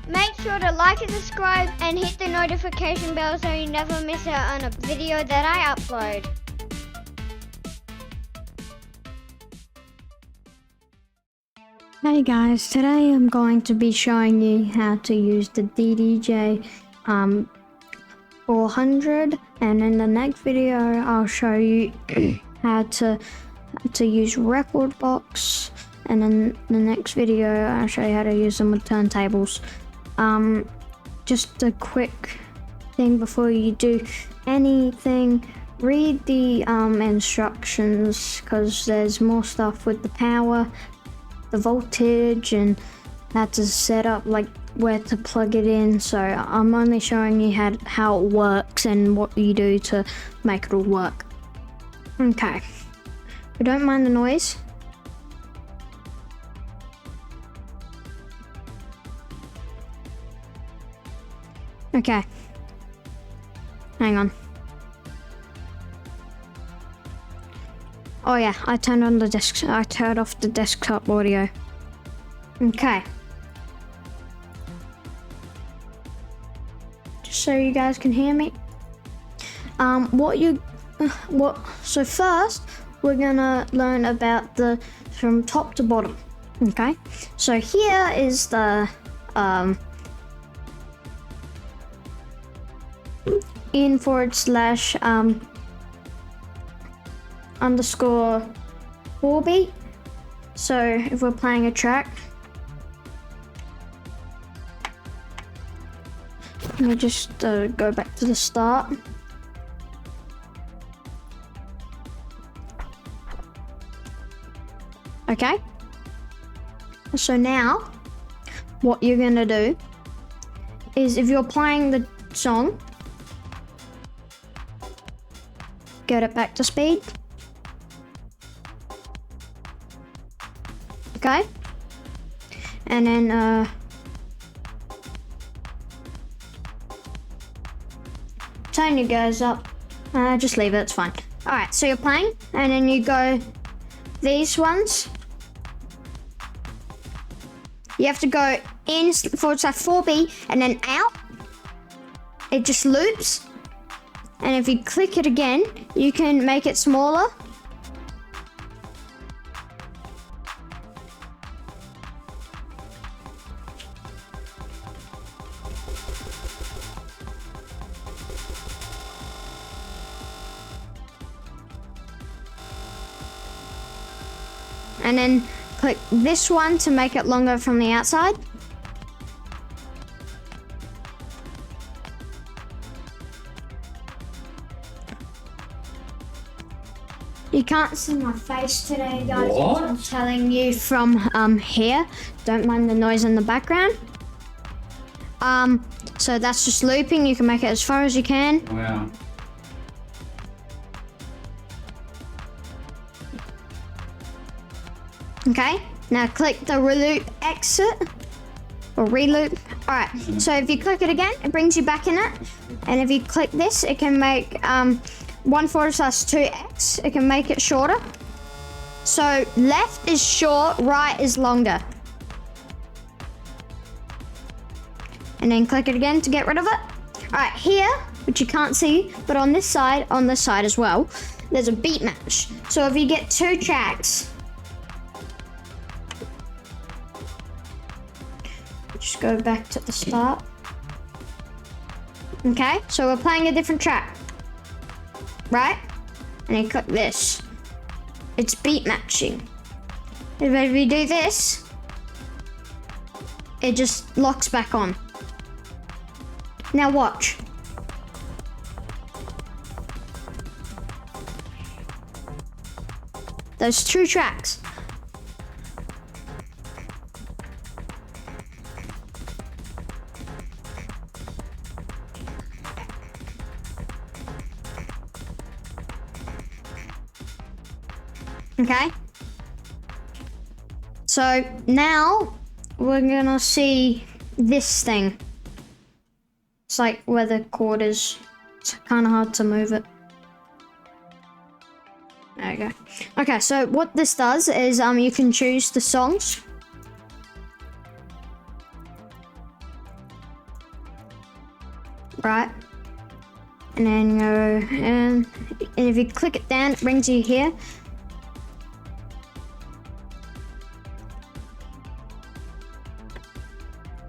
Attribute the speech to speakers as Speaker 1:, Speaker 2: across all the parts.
Speaker 1: Make sure to like and subscribe and hit the notification bell so you never miss out on a video that I upload. Hey guys, today I'm going to be showing you how to use the DDJ 400, and in the next video I'll show you how to use record box, and in the next video I'll show you how to use them with turntables. Just a quick thing before you do anything, read the instructions, because there's more stuff with the power, the voltage, and how to set up, like where to plug it in. So I'm only showing you how it works and what you do to make it all work. Okay, we don't mind the noise. Okay, hang on. Oh yeah, I turned off the desktop audio. Okay. Just so you guys can hear me. So first we're gonna learn about from top to bottom. Okay. So here is the in / underscore 4B. So if we're playing a track, let me just go back to the start. Okay, so now what you're gonna do is, if you're playing the song, get it back to speed. Okay, and then turn your guys up. Just leave it, it's fine. Alright, so you're playing, and then you go these ones. You have to go in / 4B and then out. It just loops. And if you click it again, you can make it smaller. And then click this one to make it longer from the outside. You can't see my face today, guys.
Speaker 2: What?
Speaker 1: I'm telling you from here. Don't mind the noise in the background. So that's just looping. You can make it as far as you can.
Speaker 2: Wow.
Speaker 1: Okay, now click the reloop exit or reloop. All right, so if you click it again, it brings you back in it. And if you click this, it can make 1/2x. It can make it shorter. So left is short, right is longer. And then click it again to get rid of it. All right, here, which you can't see, but on this side as well, there's a beat match. So if you get 2 tracks, just go back to the start. Okay, so we're playing a different track, right? And you click this. It's beat matching. If you do this, it just locks back on. Now watch. Those 2 tracks. Okay, so now we're gonna see this thing. It's like where the chord is. It's kind of hard to move it. There you go. Okay, so what this does is you can choose the songs. right? And then go, and if you click it down, it brings you here.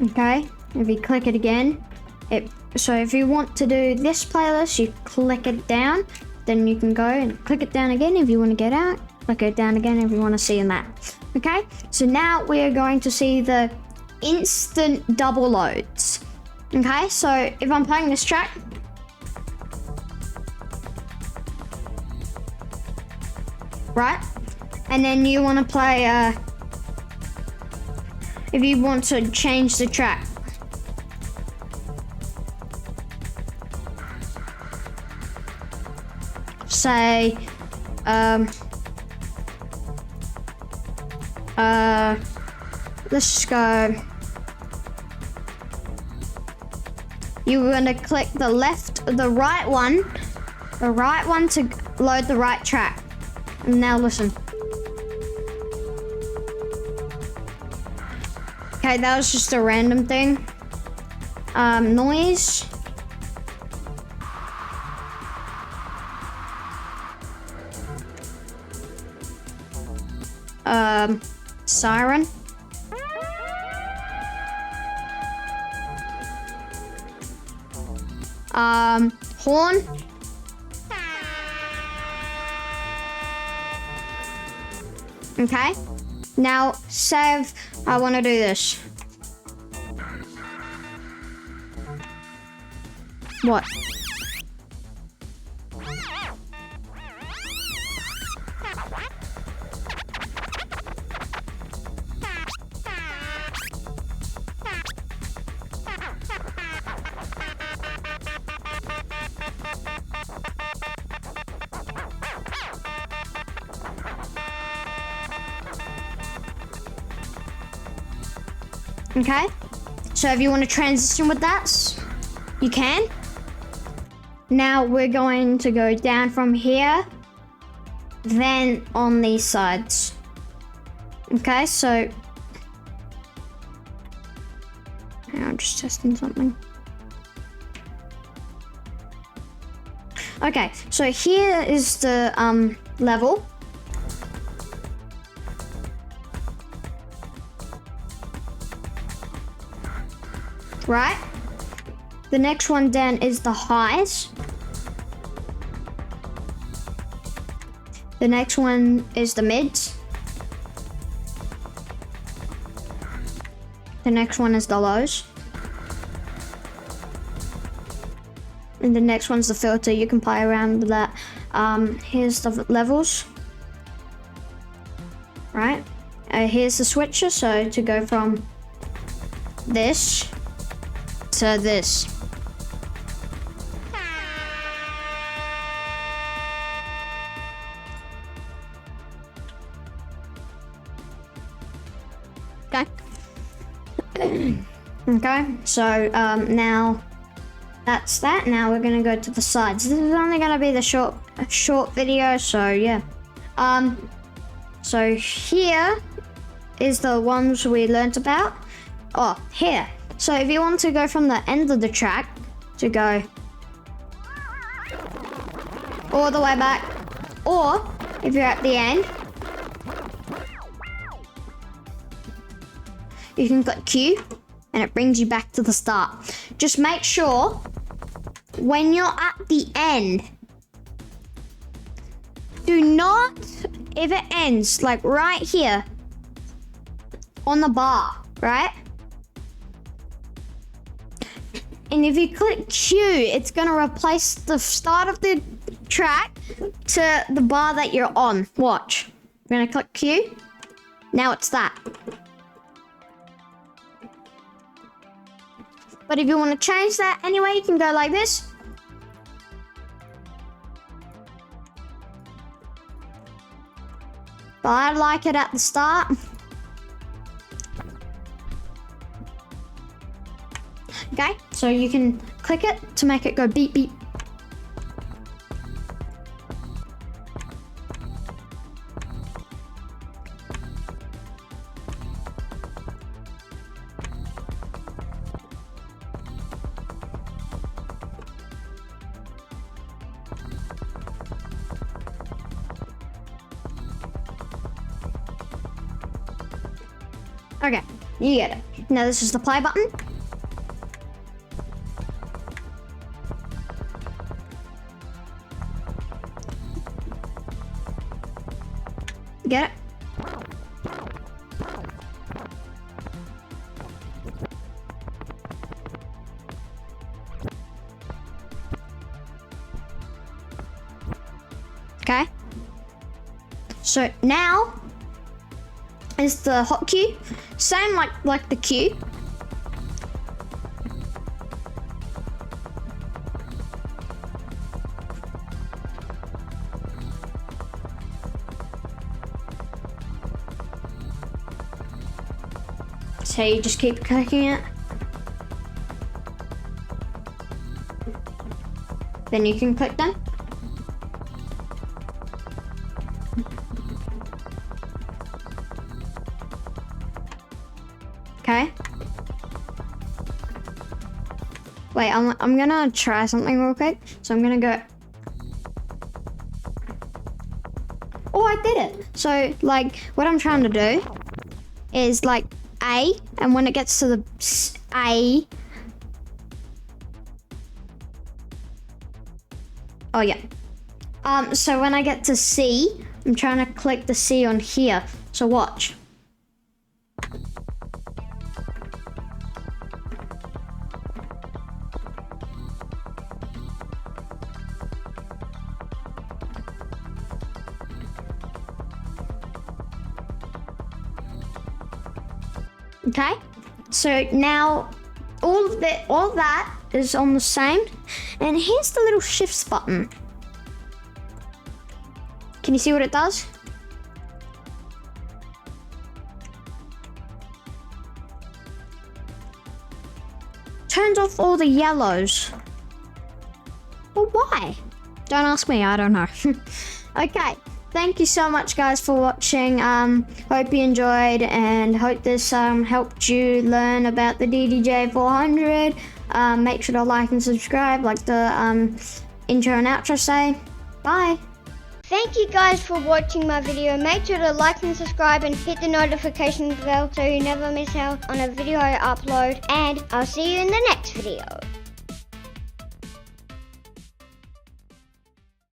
Speaker 1: Okay, if you click it again, so if you want to do this playlist, you click it down, then you can go and click it down again if you want to get out, click it down again if you want to see in that. Okay, so now we are going to see the instant double loads. Okay, so if I'm playing this track, right, and then you want to play, if you want to change the track, say, let's just go. You're gonna click the right one to load the right track. And now listen. Okay, that was just a random thing. Noise. Siren. Horn. Okay. Now, save. I want to do this. What? Okay, so if you want to transition with that, you can. Now we're going to go down from here, then on these sides. Okay, so I'm just testing something. Okay, so here is the level. Right? The next one down is the highs. The next one is the mids. The next one is the lows. And the next one's the filter. You can play around with that. Here's the levels. Right? Here's the switcher. So to go from this to this. Okay. Okay, so now that's that. Now we're gonna go to the sides. This is only gonna be the short video, so yeah. So here is the ones we learnt about. Oh, here. So if you want to go from the end of the track to go all the way back, or if you're at the end, you can click Q and it brings you back to the start. Just make sure when you're at the end, do not, if it ends like right here on the bar, right? And if you click Q, it's gonna replace the start of the track to the bar that you're on. Watch. I'm gonna click Q. Now it's that. But if you want to change that anyway, you can go like this. But I like it at the start. Okay, so you can click it to make it go beep beep. Okay, you get it. Now this is the play button. Get it? Okay. So now is the hotkey. Same like the Q. So you just keep clicking it. Then you can click them. Okay. Wait, I'm gonna try something real quick. So I'm gonna go. Oh, I did it. So like what I'm trying to do is like A, and when it gets to the A. Oh yeah. So when I get to C, I'm trying to click the C on here. So watch. Okay, so now all that is on the same, and here's the little shifts button. Can you see what it does? Turns off all the yellows. Well, why? Don't ask me, I don't know. Okay. Thank you so much, guys, for watching. Hope you enjoyed, and hope this helped you learn about the DDJ 400. Make sure to like and subscribe, like the intro and outro say. Bye.
Speaker 2: Thank you guys for watching my video. Make sure to like and subscribe and hit the notification bell so you never miss out on a video I upload. And I'll see you in the next video.